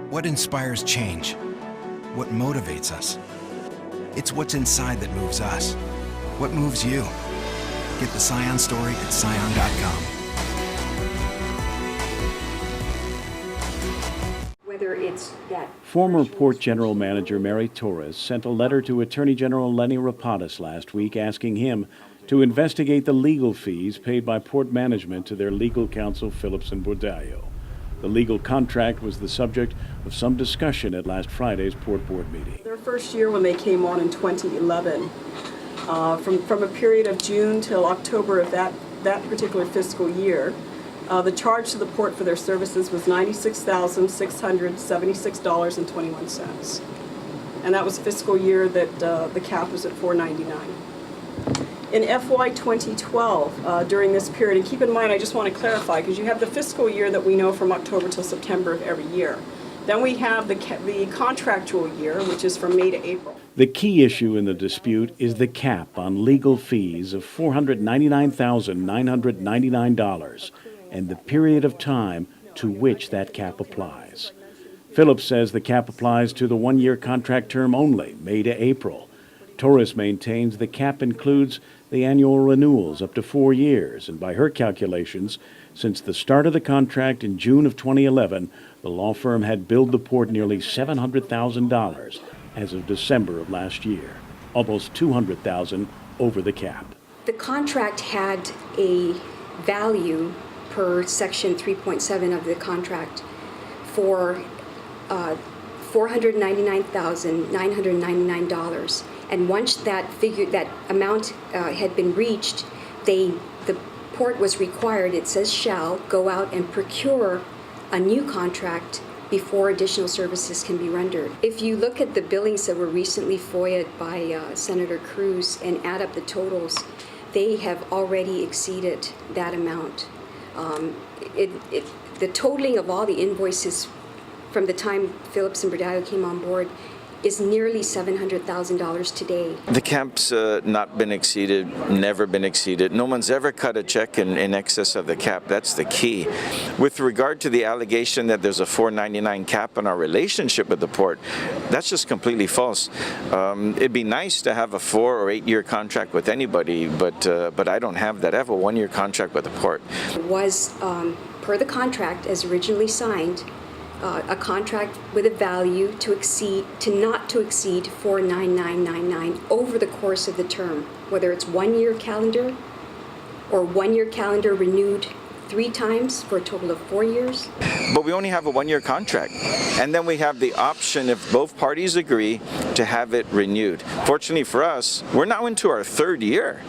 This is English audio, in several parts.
What inspires change? What motivates us? It's what's inside that moves us. What moves you? Get the Scion story at Scion.com. Whether it's that Former Port General Manager Mary Torres sent a letter to Attorney General Lenny Rapadas last week asking him to investigate the legal fees paid by Port Management to their legal counsel Phillips and Bordallo. The legal contract was the subject of some discussion at last Friday's Port Board meeting. Their first year when they came on in 2011, from a period of June till October of that particular fiscal year, the charge to the port for their services was $96,676.21. And that was a fiscal year that the cap was at $499. In FY 2012, during this period, and keep in mind, I just want to clarify, because you have the fiscal year that we know from October till September of every year. Then we have the contractual year, which is from May to April. The key issue in the dispute is the cap on legal fees of $499,999 and the period of time to which that cap applies. Phillips says the cap applies to the one-year contract term only, May to April. Torres maintains the cap includes the annual renewals up to 4 years, and by her calculations, since the start of the contract in June of 2011, the law firm had billed the port nearly $700,000 as of December of last year, almost $200,000 over the cap. the contract had a value per section 3.7 of the contract for $499,999, and once that amount had been reached, the port was required, it says shall, go out and procure a new contract before additional services can be rendered. If you look at the billings that were recently FOIA'd by Senator Cruz and add up the totals, they have already exceeded that amount. The totaling of all the invoices from the time Phillips and Bordallo came on board is nearly $700,000 today. The cap's not been exceeded, never been exceeded. No one's ever cut a check in excess of the cap. That's the key. With regard to the allegation that there's a $499 cap on our relationship with the port, that's just completely false. It'd be nice to have a 4 or 8 year contract with anybody, but I don't have that. I have a 1 year contract with the port. It was, per the contract as originally signed, a contract with a value not to exceed $49999 over the course of the term, whether it's 1 year calendar or 1 year calendar renewed 3 times for a total of 4 years. But we only have a 1 year contract, and then we have the option, if both parties agree, to have it renewed. Fortunately for us, we're now into our 3rd year,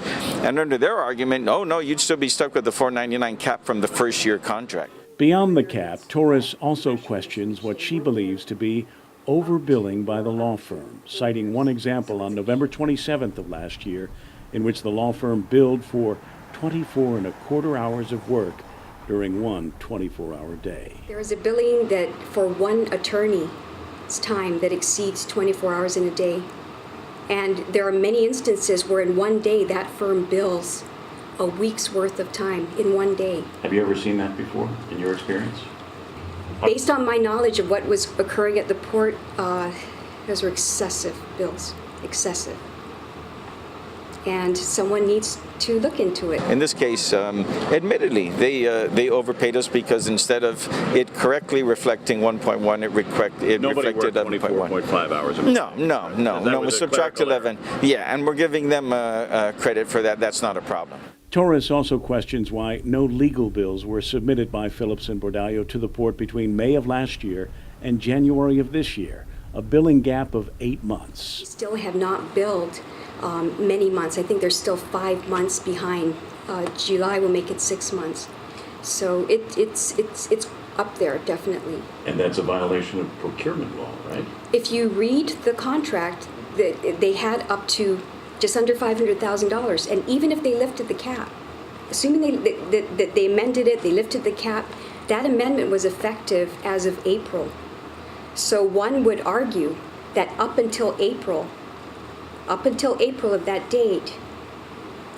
and under their argument, oh no, you'd still be stuck with the $499 cap from the 1st year contract. Beyond the cap, Torres also questions what she believes to be overbilling by the law firm, citing one example on November 27th of last year in which the law firm billed for 24.25 hours of work during one 24-hour day. There is a billing that for one attorney's time that exceeds 24 hours in a day. And there are many instances where in one day that firm bills a week's worth of time in one day. Have you ever seen that before in your experience? Based on my knowledge of what was occurring at the port, those were excessive bills, excessive. And someone needs to look into it. In this case, admittedly, they overpaid us because instead of it correctly reflecting 1.1, it reflected 24.5 hours. No. We subtract 11. Yeah, and we're giving them credit for that. That's not a problem. Torres also questions why no legal bills were submitted by Phillips and Bordallo to the port between May of last year and January of this year, a billing gap of 8 months. We still have not billed many months. I think they're still 5 months behind. July will make it 6 months. So it's up there, definitely. And that's a violation of procurement law, right? If you read the contract, they had up to just under $500,000, and even if they lifted the cap, assuming that they amended it, they lifted the cap, that amendment was effective as of April. So one would argue that up until April of that date,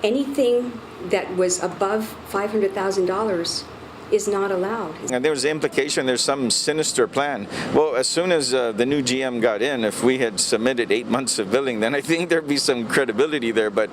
anything that was above $500,000 is not allowed. And there was the implication there's some sinister plan. Well, as soon as the new GM got in, if we had submitted 8 months of billing, then I think there'd be some credibility there. But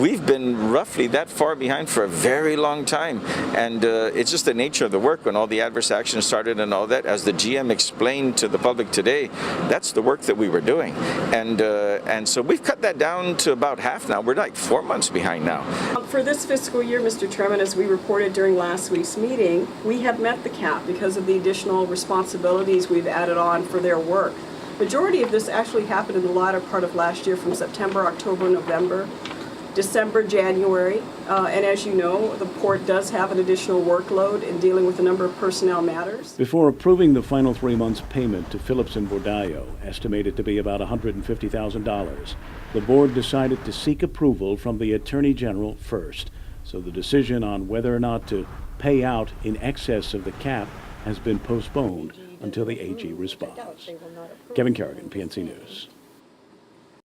we've been roughly that far behind for a very long time. And it's just the nature of the work when all the adverse action started and all that. As the GM explained to the public today, that's the work that we were doing. And so we've cut that down to about half now. We're like 4 months behind now. For this fiscal year, Mr. Chairman, as we reported during last week's meeting, we have met the cap because of the additional responsibilities we've added on for their work. Majority of this actually happened in the latter part of last year, from September, October, November, December, January. And as you know, the port does have an additional workload in dealing with a number of personnel matters. Before approving the final 3 months' payment to Phillips and Bordallo, estimated to be about $150,000, the board decided to seek approval from the Attorney General first. So the decision on whether or not to pay out in excess of the cap has been postponed until the AG responds. Kevin Kerrigan, PNC News.